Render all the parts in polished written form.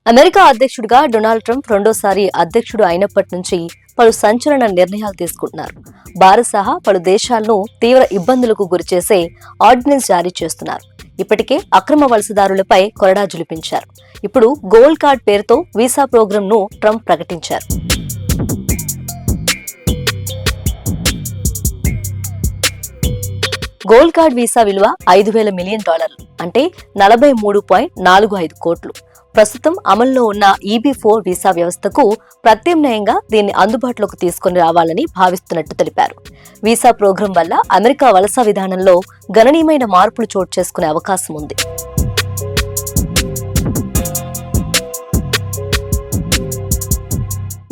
America అధ్యక్షుడిగా Donald Trump రెండోసారి అధ్యక్షుడు అయినప్పటి నుంచి పలు సంచలన నిర్ణయాలు తీసుకుంటున్నారు. భారత్ సహా పలు దేశాలను తీవ్ర ఇబ్బందులకు గురిచేసే ఆర్డినెన్స్ జారీ చేస్తున్నారు. ఇప్పటికే అక్రమ వలసదారులపై కొరడా జులిపించారు. ఇప్పుడు గోల్డ్ కార్డ్ పేరుతో వీసా ప్రోగ్రామ్ ను ట్రంప్ ప్రకటించారు. గోల్డ్ కార్డ్ వీసా విలువ $5,000 మిలియన్, అంటే 43.45 కోట్లు. ప్రస్తుతం అమల్లో ఉన్న EB-4 వీసా వ్యవస్థకు ప్రత్యామ్నాయంగా దీన్ని అందుబాటులోకి తీసుకుని రావాలని భావిస్తున్నట్టు తెలిపారు. వీసా ప్రోగ్రాం వల్ల అమెరికా వలస విధానంలో గణనీయమైన మార్పులు చోటు చేసుకునే అవకాశం ఉంది.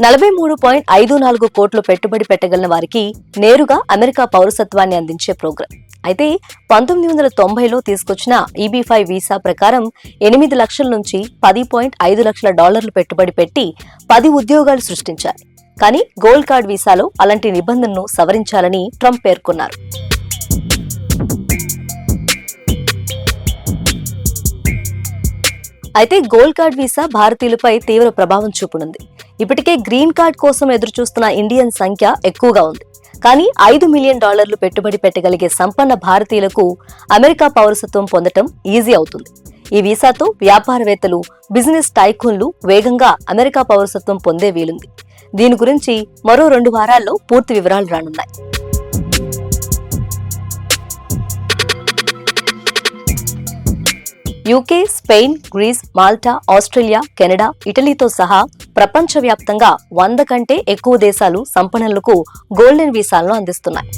$43.54 కోట్లు పెట్టుబడి పెట్టగలిగిన వారికి నేరుగా అమెరికా పౌరసత్వాన్ని అందించే ప్రోగ్రాం. అయితే 1990లో తీసుకొచ్చిన EB-5 వీసా ప్రకారం 8 లక్షల నుంచి $10.5 లక్షల పెట్టుబడి పెట్టి 10 ఉద్యోగాలు సృష్టించాలి. కానీ గోల్డ్ కార్డ్ వీసాలో అలాంటి నిబంధనను సవరించాలని ట్రంప్ పేర్కొన్నారు. అయితే గోల్డ్ కార్డ్ వీసా భారతీయులపై తీవ్ర ప్రభావం చూపనుంది. ఇప్పటికే గ్రీన్ కార్డ్ కోసం ఎదురుచూస్తున్న ఇండియన్ సంఖ్య ఎక్కువగా ఉంది. కానీ $5 మిలియన్ పెట్టుబడి పెట్టగలిగే సంపన్న భారతీయులకు అమెరికా పౌరసత్వం పొందటం ఈజీ అవుతుంది. ఈ వీసాతో వ్యాపారవేత్తలు, బిజినెస్ టైకూన్లు వేగంగా అమెరికా పౌరసత్వం పొందే వీలుంది. దీని గురించి మరో 2 వారాల్లో పూర్తి వివరాలు రానున్నాయి. UK, Spain, Greece, Malta, Australia, Canada, ఇటలీతో సహా ప్రపంచవ్యాప్తంగా 100 కంటే ఎక్కువ దేశాలు సంపన్నులకు గోల్డెన్ వీసాలను అందిస్తున్నాయి.